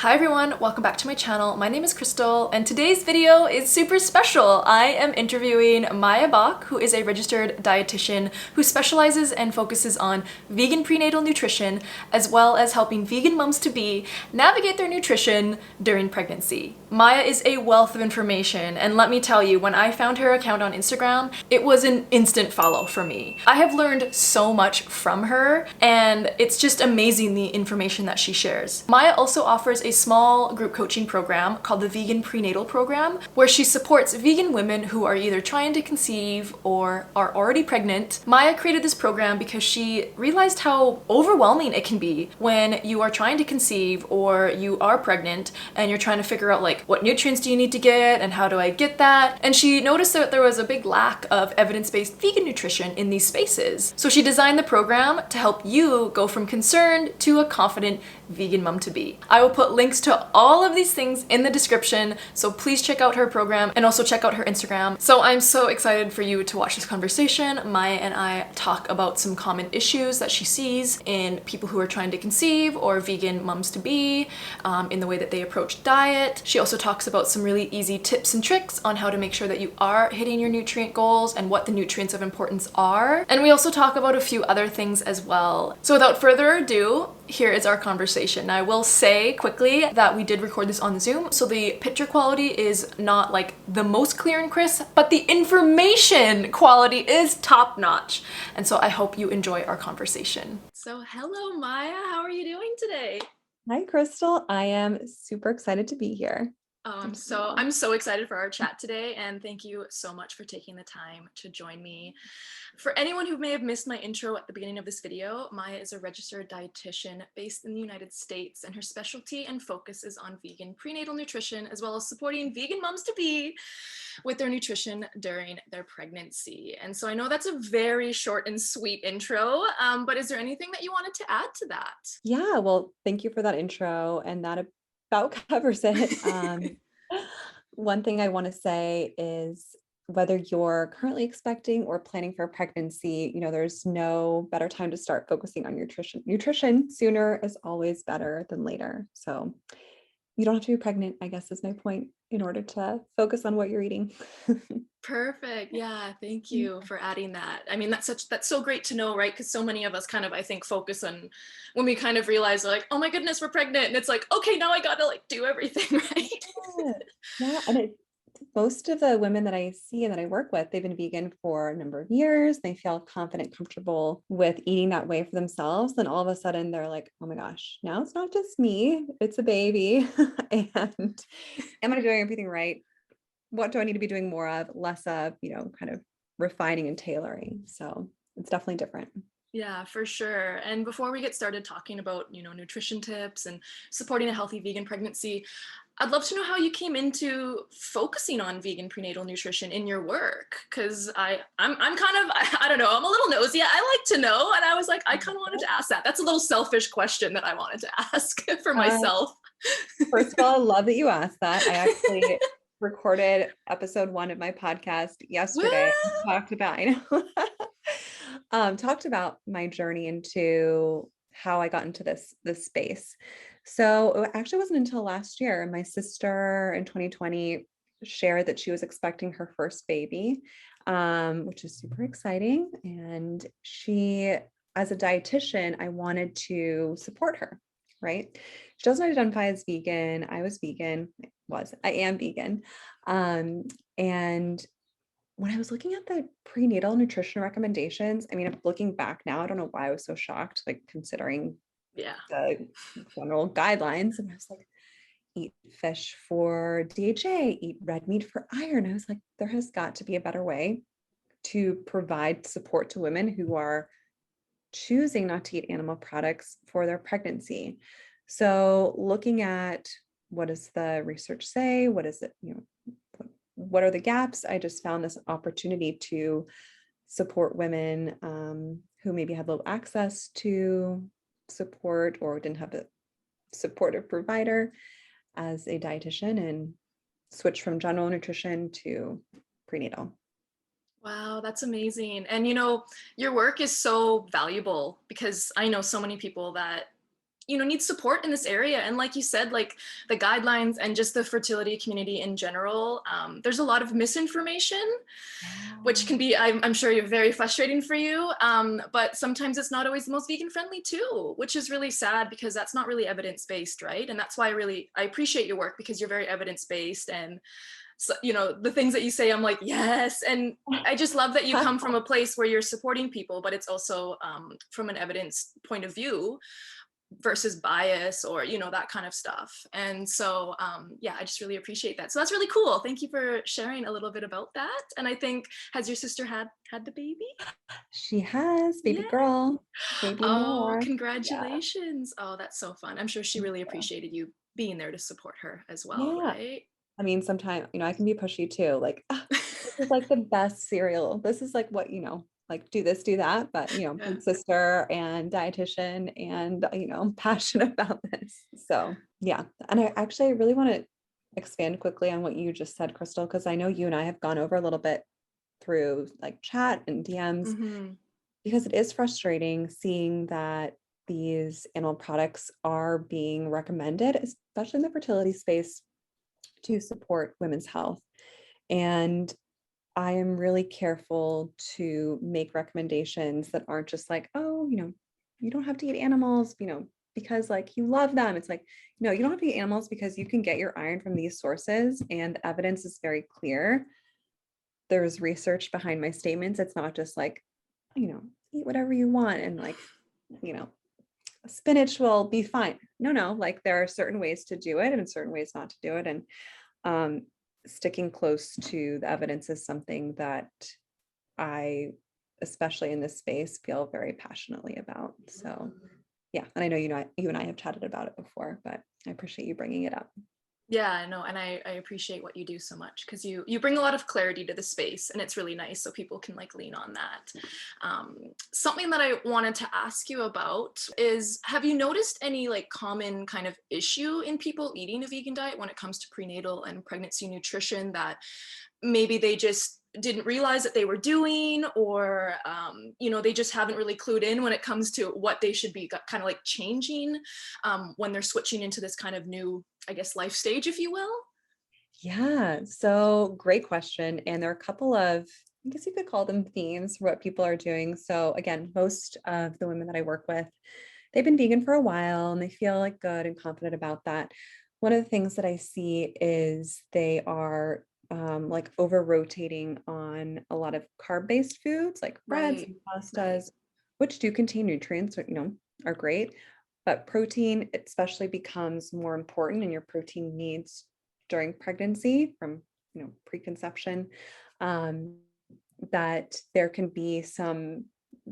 Hi everyone, welcome back to my channel. My name is Crystal and today's video is super special. I am interviewing Maya Bach, who is a registered dietitian who specializes and focuses on vegan prenatal nutrition as well as helping vegan moms-to-be navigate their nutrition during pregnancy. Maya is a wealth of information, and let me tell you, when I found her account on Instagram, it was an instant follow for me. I have learned so much from her and it's just amazing the information that she shares. Maya also offers a small group coaching program called the Vegan Prenatal Program, where she supports vegan women who are either trying to conceive or are already pregnant. Maya created this program because she realized how overwhelming it can be when you are trying to conceive or you are pregnant and you're trying to figure out like what nutrients do you need to get and how do I get that. And she noticed that there was a big lack of evidence-based vegan nutrition in these spaces. So she designed the program to help you go from concerned to a confident vegan mom-to-be. I will put links to all of these things in the description, so please check out her program and also check out her Instagram. So I'm so excited for you to watch this conversation. Maya and I talk about some common issues that she sees in people who are trying to conceive or vegan moms-to-be, in the way that they approach diet. She also talks about some really easy tips and tricks on how to make sure that you are hitting your nutrient goals and what the nutrients of importance are. And we also talk about a few other things as well. So without further ado, here is our conversation. Now, I will say quickly that we did record this on Zoom, so the picture quality is not like the most clear and crisp, but the information quality is top notch. And so I hope you enjoy our conversation. So hello, Maya. How are you doing today? Hi, Crystal. I am super excited to be here. Oh, I'm so excited for our chat today, and thank you so much for taking the time to join me. For anyone who may have missed my intro at the beginning of this video, Maya is a registered dietitian based in the United States, and her specialty and focus is on vegan prenatal nutrition, as well as supporting vegan moms-to-be with their nutrition during their pregnancy. And so I know that's a very short and sweet intro, but is there anything that you wanted to add to that? Yeah, well, thank you for that intro, and that about covers it. One thing I want to say is whether you're currently expecting or planning for a pregnancy, there's no better time to start focusing on nutrition. Nutrition sooner is always better than later. So you don't have to be pregnant, I guess is my point, in order to focus on what you're eating. Perfect. Yeah, thank you for adding that. I mean, that's so great to know, right? Because so many of us kind of, I think, focus on when we kind of realize like, oh my goodness, we're pregnant, and it's like, okay, now I gotta like do everything, right? Yeah, yeah, and most of the women that I see and that I work with, they've been vegan for a number of years. They feel confident, comfortable with eating that way for themselves. Then all of a sudden they're like, oh my gosh, now it's not just me, it's a baby. And am I doing everything right? What do I need to be doing more of, less of, kind of refining and tailoring. So it's definitely different. Yeah, for sure. And before we get started talking about, nutrition tips and supporting a healthy vegan pregnancy, I'd love to know how you came into focusing on vegan prenatal nutrition in your work. Because I'm kind of, I don't know, I'm a little nosy. I like to know. And I was like, I kind of wanted to ask that. That's a little selfish question that I wanted to ask for Uh, myself. First of all, I love that you asked that. I actually recorded episode 1 of my podcast yesterday. Well, Talked about, I know, talked about my journey into how I got into this space. So it actually wasn't until last year. My sister in 2020 shared that she was expecting her first baby, which is super exciting. And she, as a dietitian, I wanted to support her, right? She doesn't identify as vegan. I am vegan. And when I was looking at the prenatal nutrition recommendations, I mean, looking back now, I don't know why I was so shocked, like considering yeah. the general guidelines. And I was like, eat fish for DHA, eat red meat for iron. I was like, there has got to be a better way to provide support to women who are choosing not to eat animal products for their pregnancy. So looking at what does the research say? What is it, what are the gaps? I just found this opportunity to support women who maybe had low access to support or didn't have a supportive provider as a dietitian, and switch from general nutrition to prenatal. Wow, that's amazing. And your work is so valuable because I know so many people that need support in this area. And like you said, like the guidelines and just the fertility community in general, there's a lot of misinformation, which Yeah. can be, I'm sure you're very frustrating for you. But sometimes it's not always the most vegan friendly too, which is really sad because that's not really evidence-based, right? And that's why I appreciate your work, because you're very evidence-based. And so, the things that you say, I'm like, yes. And I just love that you come from a place where you're supporting people, but it's also from an evidence point of view versus bias, or that kind of stuff. And so yeah, I just really appreciate that. So that's really cool. Thank you for sharing a little bit about that. And I think, has your sister had the baby? She has baby Yeah. girl, baby Oh, more. Yeah. congratulations. Oh, that's so fun. I'm sure she really appreciated you being there to support her as well, Yeah. right? I mean, sometimes, I can be pushy too. Like, "Ah, this is like the best cereal. This is like what, like do this, do that." But, Yeah. big sister and dietitian and, passionate about this. So yeah. And I really want to expand quickly on what you just said, Crystal, because I know you and I have gone over a little bit through like chat and DMs, Mm-hmm. because it is frustrating seeing that these animal products are being recommended, especially in the fertility space, to support women's health. And I am really careful to make recommendations that aren't just like, oh, you don't have to eat animals, because like you love them. It's like, no, you don't have to eat animals because you can get your iron from these sources, and the evidence is very clear. There's research behind my statements. It's not just like, eat whatever you want and like, you know, spinach will be fine. No, like there are certain ways to do it and certain ways not to do it. And um, sticking close to the evidence is something that I, especially in this space, feel very passionately about. So yeah, and I know you and I have chatted about it before, but I appreciate you bringing it up. Yeah, I know, and I appreciate what you do so much, because you bring a lot of clarity to the space, and it's really nice, so people can like lean on that. Something that I wanted to ask you about is, have you noticed any like common kind of issue in people eating a vegan diet when it comes to prenatal and pregnancy nutrition that maybe they just didn't realize that they were doing, or they just haven't really clued in when it comes to what they should be kind of like changing when they're switching into this kind of new, I guess, life stage, if you will? Yeah, so great question. And there are a couple of, I guess you could call them themes for what people are doing. So again, most of the women that I work with, they've been vegan for a while and they feel like good and confident about that. One of the things that I see is they are like over rotating on a lot of carb-based foods like breads Right, and right. pastas, which do contain nutrients, are great. But protein especially becomes more important in your protein needs during pregnancy from, preconception. Um, that there can be some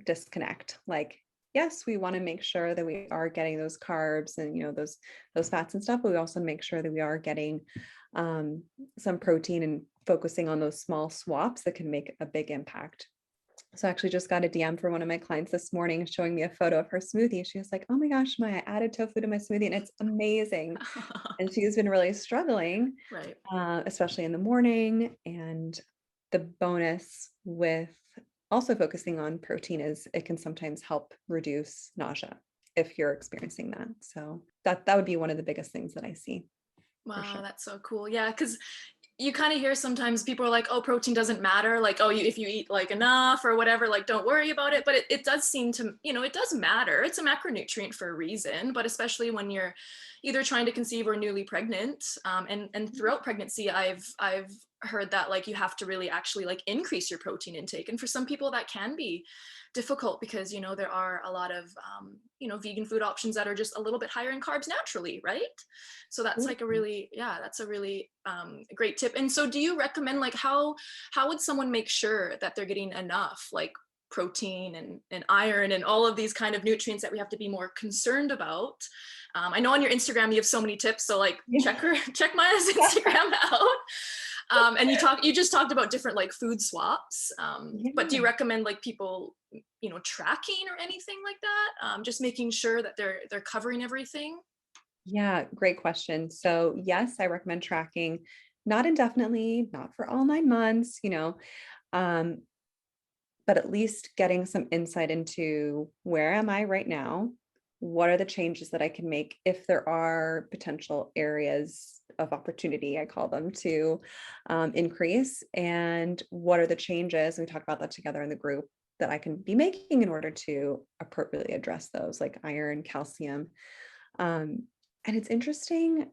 disconnect. Like, yes, we want to make sure that we are getting those carbs and those fats and stuff, but we also make sure that we are getting um, some protein and focusing on those small swaps that can make a big impact. So I actually just got a DM from one of my clients this morning showing me a photo of her smoothie. She was like, "Oh my gosh, Maya, I added tofu to my smoothie and it's amazing." And she's been really struggling, Right. especially in the morning. And the bonus with also focusing on protein is it can sometimes help reduce nausea if you're experiencing that. So that would be one of the biggest things that I see for Wow, sure. that's so cool. Yeah, because you kind of hear sometimes people are like, oh, protein doesn't matter. Like, oh, if you eat like enough or whatever, like don't worry about it. But it does seem to, it does matter. It's a macronutrient for a reason, but especially when you're either trying to conceive or newly pregnant. And throughout pregnancy, I've heard that like you have to really actually like increase your protein intake. And for some people that can be difficult because, there are a lot of, vegan food options that are just a little bit higher in carbs naturally, right? So that's like a really, yeah, that's a really great tip. And so do you recommend like how would someone make sure that they're getting enough like protein and iron and all of these kind of nutrients that we have to be more concerned about? I know on your Instagram you have so many tips, so like Yeah. check Maya's Instagram out. And you just talked about different like food swaps. But do you Yeah. recommend like people, tracking or anything like that? Just making sure that they're covering everything. Yeah, great question. So, yes, I recommend tracking, not indefinitely, not for all 9 months, um, but at least getting some insight into where am I right now? what are the changes that I can make if there are potential areas of opportunity, I call them, to increase, and what are the changes, and we talk about that together in the group, that I can be making in order to appropriately address those, like iron, calcium. And it's interesting,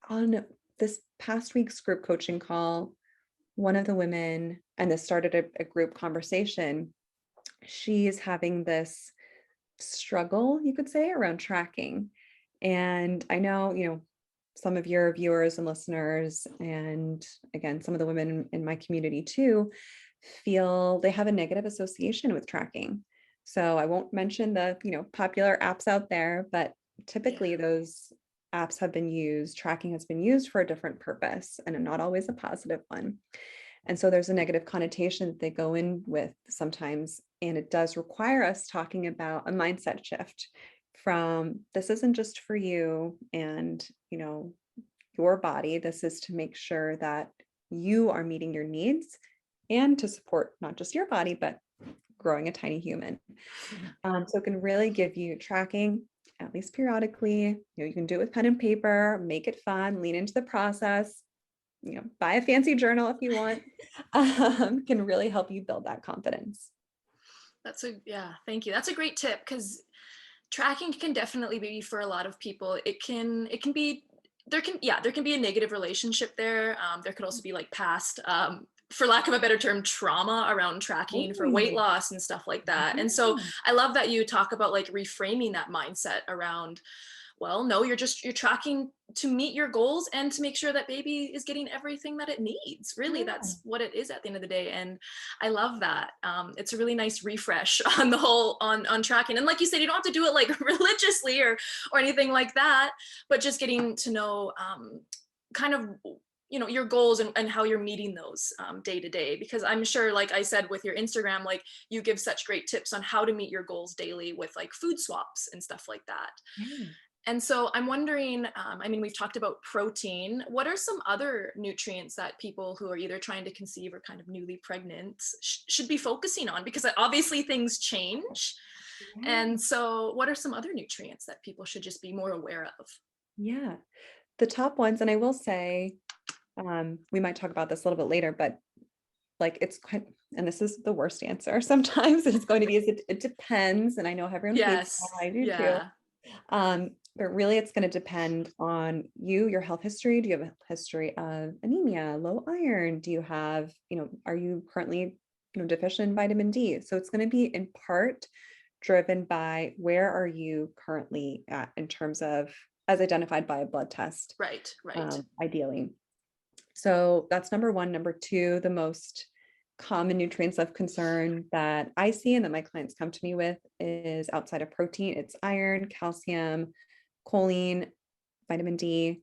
on this past week's group coaching call, one of the women, and this started a group conversation, she is having this struggle, you could say, around tracking. And I know, some of your viewers and listeners, and again, some of the women in my community too, feel they have a negative association with tracking. So I won't mention the, popular apps out there, but typically those apps have been used, tracking has been used for a different purpose, and not always a positive one. And so there's a negative connotation that they go in with sometimes. And it does require us talking about a mindset shift from, this isn't just for you and, your body. This is to make sure that you are meeting your needs and to support not just your body, but growing a tiny human. So it can really give you tracking, at least periodically. You can do it with pen and paper, make it fun, lean into the process, buy a fancy journal if you want, can really help you build that confidence. Thank you. That's a great tip, because tracking can definitely be, for a lot of people, it can be, there can be a negative relationship there. There could also be like past, for lack of a better term, trauma around tracking for weight loss and stuff like that. And so I love that you talk about like reframing that mindset around, well, no, you're tracking to meet your goals and to make sure that baby is getting everything that it needs. Really, that's what it is at the end of the day. And I love that. It's a really nice refresh on the whole, on tracking. And like you said, you don't have to do it like religiously or anything like that, but just getting to know kind of, your goals and how you're meeting those day to day. Because I'm sure, like I said, with your Instagram, like you give such great tips on how to meet your goals daily with like food swaps and stuff like that. And so I'm wondering, we've talked about protein. What are some other nutrients that people who are either trying to conceive or kind of newly pregnant should be focusing on? Because obviously things change. And so what are some other nutrients that people should just be more aware of? Yeah, the top ones, and I will say, we might talk about this a little bit later, but like it's quite, and this is the worst answer sometimes, it's going to be, it depends. And I know everyone hates that, I do too. But really it's going to depend on you, your health history. Do you have a history of anemia, low iron? Do you have, are you currently, deficient in vitamin D? So it's going to be in part driven by where are you currently at in terms of, as identified by a blood test. Right. Ideally. So that's number one. Number two, the most common nutrients of concern that I see and that my clients come to me with is, outside of protein, it's iron, calcium, choline, vitamin D.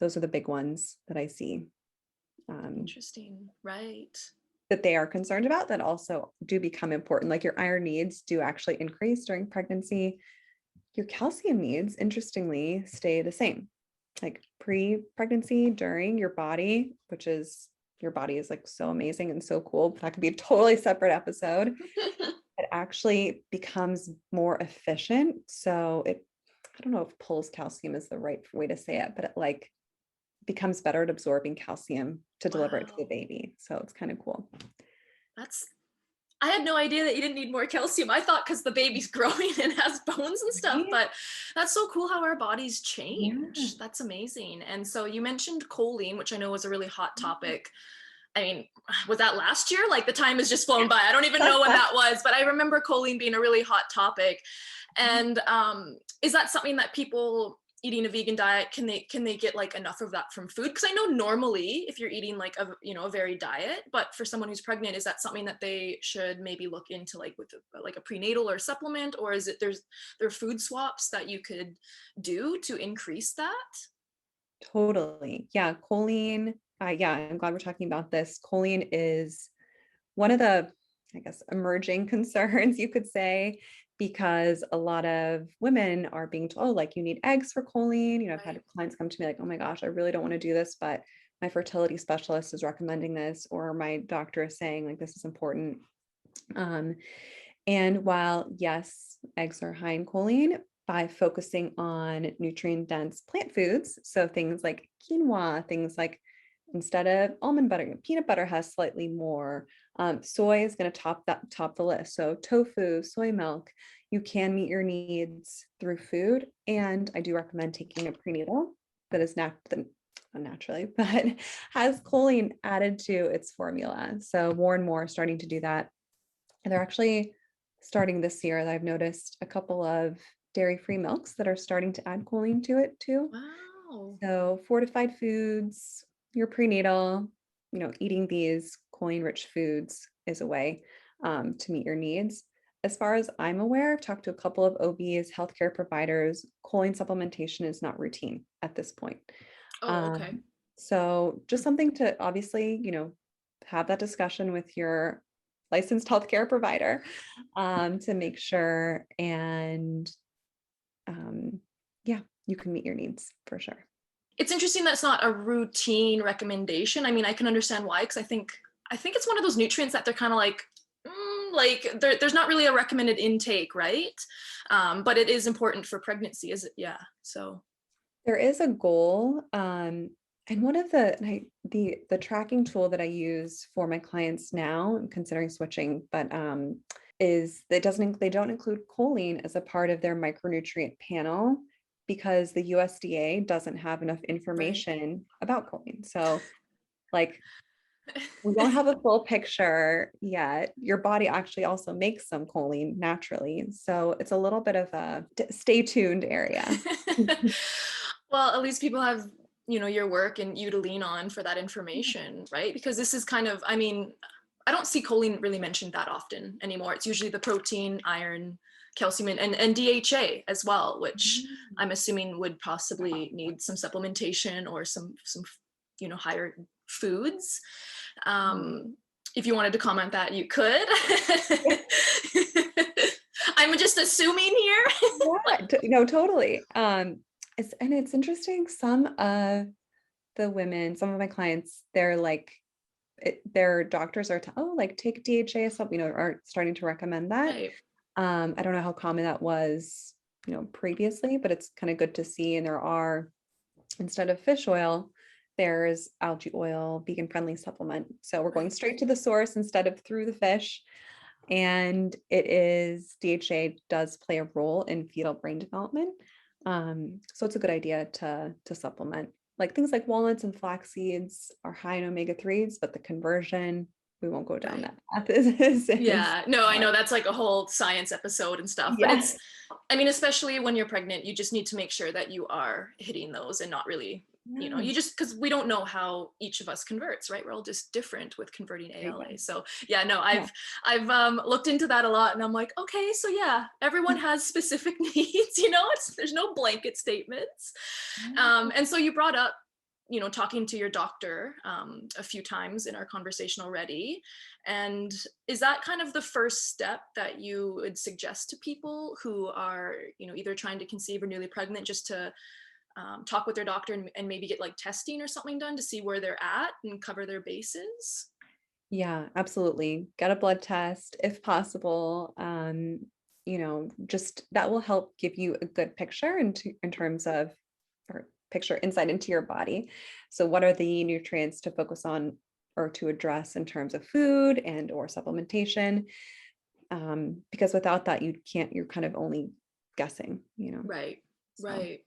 Those are the big ones that I see. Interesting. Right. That they are concerned about, that also do become important. Like your iron needs do actually increase during pregnancy. Your calcium needs, interestingly, stay the same. Like pre-pregnancy, during, your body, your body is like so amazing and so cool. That could be a totally separate episode. It actually becomes more efficient. So I don't know if pulls calcium is the right way to say it, but it like becomes better at absorbing calcium to deliver it to the baby. So it's kind of cool. I had no idea that you didn't need more calcium. I thought because the baby's growing and has bones and stuff, but that's so cool how our bodies change. That's amazing. And so you mentioned choline, which I know was a really hot topic. Was that last year? Like the time has just flown by. I don't even know when that was, but I remember choline being a really hot topic. And is that something that people eating a vegan diet, can they get like enough of that from food? Because I know normally if you're eating like a varied diet, but for someone who's pregnant, is that something that they should maybe look into, like with like a prenatal or supplement, or is it there are food swaps that you could do to increase that? Totally. Yeah. Choline. I'm glad we're talking about this. Choline is one of the, I guess, emerging concerns, you could say, because a lot of women are being told, like, you need eggs for choline. I've had clients come to me like, oh my gosh, I really don't want to do this, but my fertility specialist is recommending this, or my doctor is saying like, this is important. And while yes, eggs are high in choline, by focusing on nutrient dense plant foods. So things like quinoa, things like instead of almond butter, peanut butter has slightly more. Soy is going to top the list. So tofu, soy milk, you can meet your needs through food. And I do recommend taking a prenatal that is not naturally, but has choline added to its formula. So more and more are starting to do that. And they're actually starting this year. I've noticed a couple of dairy-free milks that are starting to add choline to it too. Wow. So fortified foods, your prenatal, eating these choline-rich foods is a way to meet your needs. As far as I'm aware, I've talked to a couple of OBs, healthcare providers. Choline supplementation is not routine at this point. Oh, okay. So just something to obviously, have that discussion with your licensed healthcare provider to make sure and yeah, you can meet your needs for sure. It's interesting that's not a routine recommendation. I mean, I can understand why, because I think it's one of those nutrients that they're kind of like there's not really a recommended intake, right? But it is important for pregnancy, is it? Yeah. So there is a goal, and one of the tracking tool that I use for my clients now, I'm considering switching, but is they don't include choline as a part of their micronutrient panel because the USDA doesn't have enough information about choline. So like we don't have a full picture yet. Your body actually also makes some choline naturally. So it's a little bit of a stay tuned area. Well, at least people have, your work and you to lean on for that information, right? Because this is kind of, I mean, I don't see choline really mentioned that often anymore. It's usually the protein, iron, calcium, and DHA as well, which I'm assuming would possibly need some supplementation or some higher foods. If you wanted to comment that, you could. I'm just assuming here. No, totally. It's interesting. Some of my clients, they're like, their doctors are take DHA, something, are starting to recommend that. Right. I don't know how common that was, previously, but it's kind of good to see. And there are, instead of fish oil, there's algae oil, vegan friendly supplement. So we're going straight to the source instead of through the fish. And DHA does play a role in fetal brain development. So it's a good idea to supplement. Like things like walnuts and flax seeds are high in omega-3s, but the conversion, we won't go down that path. Yeah, no, I know that's like a whole science episode and stuff, but especially when you're pregnant, you just need to make sure that you are hitting those and not really, you just, because we don't know how each of us converts, right? We're all just different with converting ALA. So yeah, no, I've looked into that a lot and I'm like, okay, so yeah, everyone has specific needs, there's no blanket statements. And so you brought up, talking to your doctor a few times in our conversation already. And is that kind of the first step that you would suggest to people who are, either trying to conceive or newly pregnant, just to talk with their doctor and maybe get like testing or something done to see where they're at and cover their bases? Yeah, absolutely. Get a blood test if possible. Just that will help give you a good picture in terms of, or picture insight into your body. So what are the nutrients to focus on or to address in terms of food and or supplementation? Because without that, you're kind of only guessing, Right. So. Right.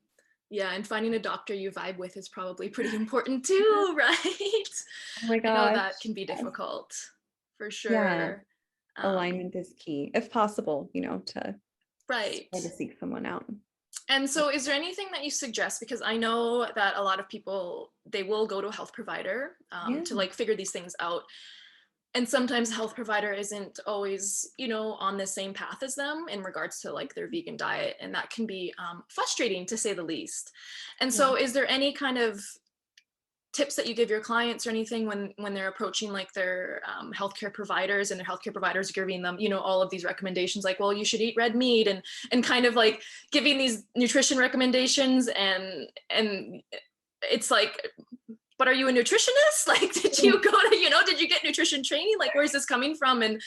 Yeah, and finding a doctor you vibe with is probably pretty important too, right? Oh my gosh. I know that can be difficult for sure. Yeah. Alignment is key, if possible, to right. try to seek someone out. And so is there anything that you suggest? Because I know that a lot of people, they will go to a health provider to like figure these things out. And sometimes a health provider isn't always, on the same path as them in regards to like their vegan diet. And that can be frustrating to say the least. And so is there any kind of tips that you give your clients or anything when they're approaching like their healthcare providers, and their healthcare providers are giving them, all of these recommendations, like, well, you should eat red meat, and kind of like giving these nutrition recommendations, and it's like but are you a nutritionist? Like, did you go to, did you get nutrition training? Like, where's this coming from? And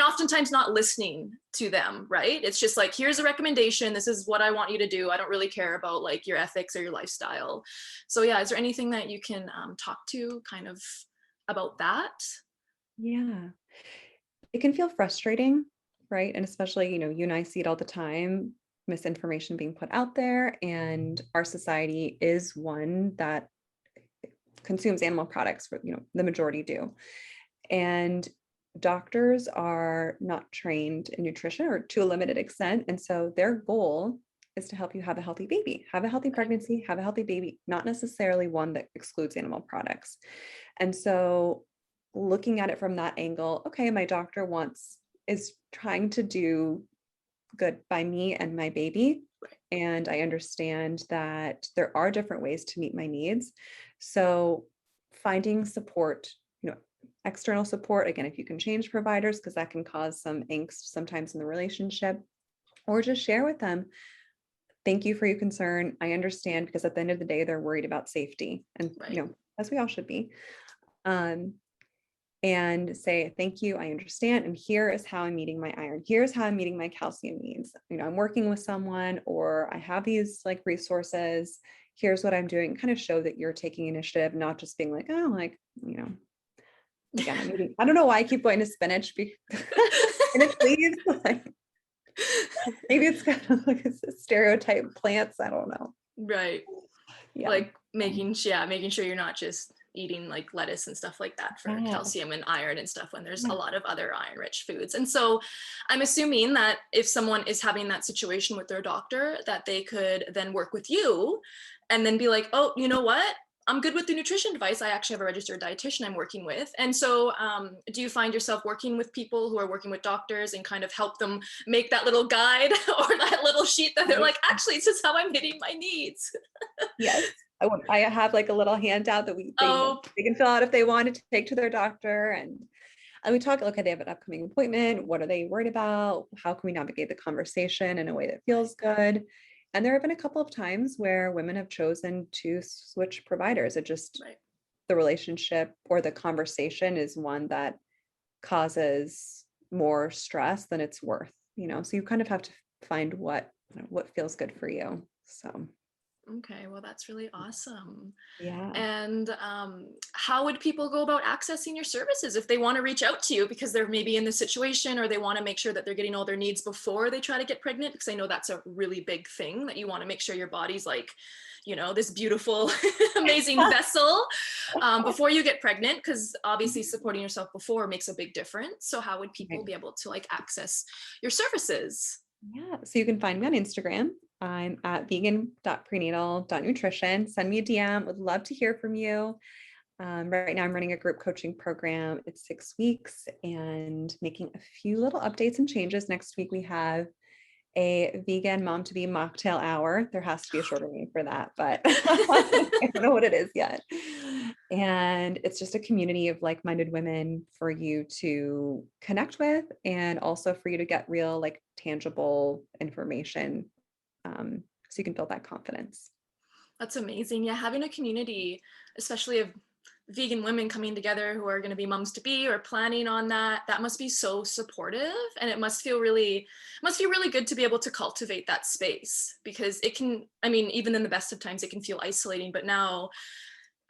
oftentimes not listening to them, right? It's just like, here's a recommendation. This is what I want you to do. I don't really care about like your ethics or your lifestyle. So yeah, is there anything that you can talk to kind of about that? Yeah. It can feel frustrating, right? And especially, you and I see it all the time, misinformation being put out there. And our society is one that consumes animal products for, the majority do. And doctors are not trained in nutrition, or to a limited extent. And so their goal is to help you have a healthy baby, have a healthy pregnancy, have a healthy baby, not necessarily one that excludes animal products. And so looking at it from that angle, okay, my doctor is trying to do good by me and my baby. And I understand that there are different ways to meet my needs. So finding support, external support, again, if you can change providers, because that can cause some angst sometimes in the relationship, or just share with them, thank you for your concern. I understand, because at the end of the day, they're worried about safety, and, as we all should be. And say, thank you, I understand. And here is how I'm meeting my iron. Here's how I'm meeting my calcium needs. I'm working with someone, or I have these like resources. Here's what I'm doing. Kind of show that you're taking initiative, not just being like, oh, like, again, I don't know why I keep going to spinach. Spinach leaves, like, maybe it's kind of like a stereotype plants. I don't know. Right. Yeah. Like making sure you're not just eating like lettuce and stuff like that for calcium and iron and stuff, when there's a lot of other iron rich foods. And so I'm assuming that if someone is having that situation with their doctor, that they could then work with you and then be like, oh, you know what? I'm good with the nutrition advice. I actually have a registered dietitian I'm working with. And so do you find yourself working with people who are working with doctors and kind of help them make that little guide or that little sheet that they're like, actually, this is how I'm meeting my needs? Yes. I have like a little handout that they can fill out if they want to take to their doctor. And we talk, okay, they have an upcoming appointment. What are they worried about? How can we navigate the conversation in a way that feels good? And there have been a couple of times where women have chosen to switch providers. It just, the relationship or the conversation is one that causes more stress than it's worth, so you kind of have to find what feels good for you. So. Okay, well, that's really awesome. Yeah. And how would people go about accessing your services if they want to reach out to you because they're maybe in this situation, or they want to make sure that they're getting all their needs before they try to get pregnant? Because I know that's a really big thing, that you want to make sure your body's like, this beautiful, amazing vessel before you get pregnant, because obviously supporting yourself before makes a big difference. So how would people be able to like access your services? Yeah, so you can find me on Instagram. I'm at vegan.prenatal.nutrition. Send me a DM. Would love to hear from you. Right now I'm running a group coaching program. It's 6 weeks and making a few little updates and changes. Next week we have a vegan mom to be mocktail hour. There has to be a shorter name for that, but I don't know what it is yet. And it's just a community of like-minded women for you to connect with, and also for you to get real, like, tangible information, so you can build that confidence. That's amazing. Yeah, having a community, especially of vegan women coming together who are going to be moms to be or planning on that must be so supportive, and it must feel really good to be able to cultivate that space, because it can, even in the best of times, it can feel isolating, but now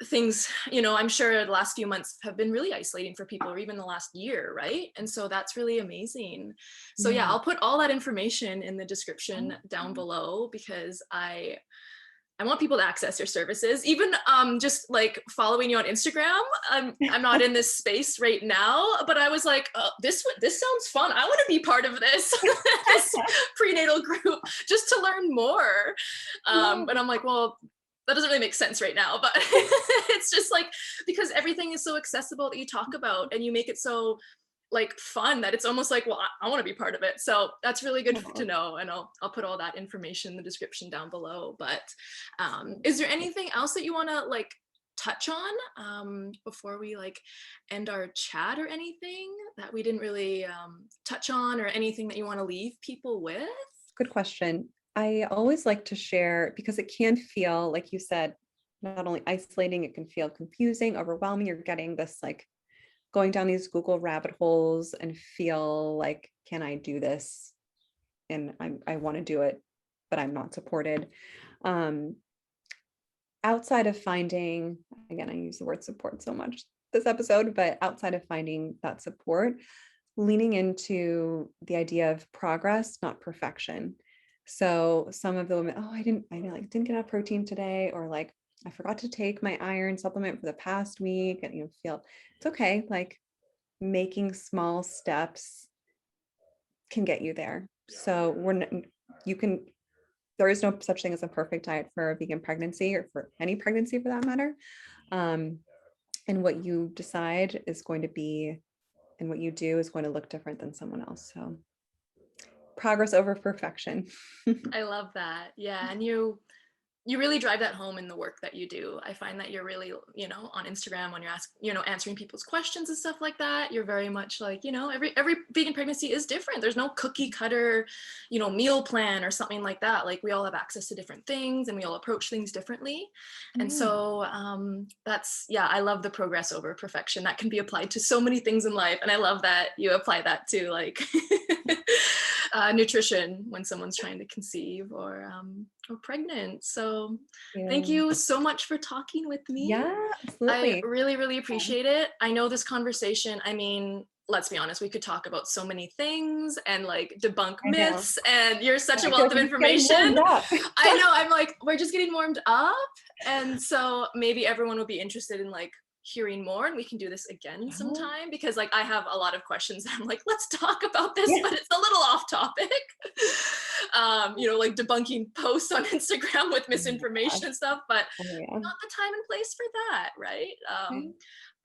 things, I'm sure the last few months have been really isolating for people, or even the last year, right? And so that's really amazing. So yeah, I'll put all that information in the description down below, because I want people to access your services. Even just like following you on Instagram. I'm not in this space right now, but I was like, this sounds fun. I want to be part of this, this prenatal group, just to learn more. But I'm like, well, that doesn't really make sense right now. But it's just like, because everything is so accessible that you talk about, and you make it so like fun that it's almost like, well, I want to be part of it. So that's really good to know. And I'll put all that information in the description down below. But is there anything else that you want to like touch on before we like end our chat, or anything that we didn't really touch on, or anything that you want to leave people with? Good question. I always like to share, because it can feel, like you said, not only isolating, it can feel confusing, overwhelming. You're getting this like going down these Google rabbit holes and feel like, can I do this? And I want to do it, but I'm not supported. Outside of finding, again, I use the word support so much this episode, but outside of finding that support, leaning into the idea of progress, not perfection. So some of the women, oh, I didn't get enough protein today, or like I forgot to take my iron supplement for the past week, and feel it's okay. Like making small steps can get you there. So there is no such thing as a perfect diet for a vegan pregnancy, or for any pregnancy for that matter. And what you decide is going to be, and what you do is going to look different than someone else. So progress over perfection. I love that. Yeah. And you really drive that home in the work that you do. I find that you're really, on Instagram when you're answering people's questions and stuff like that, you're very much like, every vegan pregnancy is different. There's no cookie cutter, meal plan or something like that. Like we all have access to different things and we all approach things differently. And so I love the progress over perfection. That can be applied to so many things in life. And I love that you apply that to like nutrition when someone's trying to conceive or pregnant. So thank you so much for talking with me. Yeah, absolutely. I really, really appreciate it. I know this conversation, let's be honest, we could talk about so many things and like debunk myths, and you're such a wealth of information. I know, I'm like, we're just getting warmed up. And so maybe everyone will be interested in like hearing more, and we can do this again sometime, because like I have a lot of questions that I'm like, let's talk about this, but it's a little off topic. Like debunking posts on Instagram with misinformation and stuff, but not the time and place for that, right?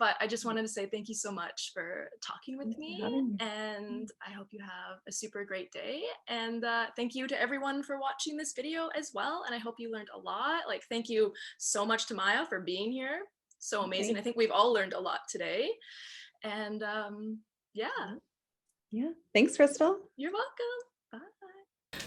But I just wanted to say thank you so much for talking with me, and I hope you have a super great day. And thank you to everyone for watching this video as well, and I hope you learned a lot. Like, thank you so much to Maya for being here. So amazing. I think we've all learned a lot today. And yeah. Thanks, Crystal. You're welcome. Bye.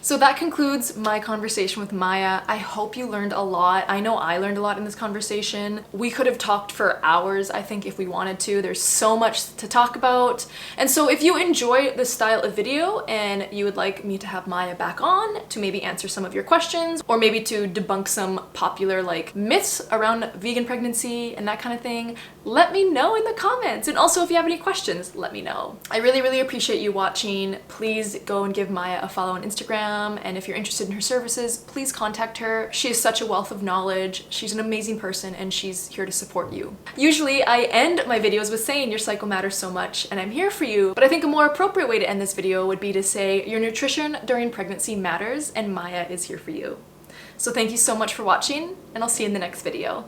So that concludes my conversation with Maya. I hope you learned a lot. I know I learned a lot in this conversation. We could have talked for hours, I think, if we wanted to. There's so much to talk about. And so if you enjoy this style of video and you would like me to have Maya back on to maybe answer some of your questions, or maybe to debunk some popular like myths around vegan pregnancy and that kind of thing, let me know in the comments. And also if you have any questions, let me know. I really, really appreciate you watching. Please go and give Maya a follow on Instagram. And if you're interested in her services, please contact her. She is such a wealth of knowledge. She's an amazing person, and she's here to support you. Usually I end my videos with saying your cycle matters so much and I'm here for you, but I think a more appropriate way to end this video would be to say your nutrition during pregnancy matters and Maya is here for you. So thank you so much for watching, and I'll see you in the next video.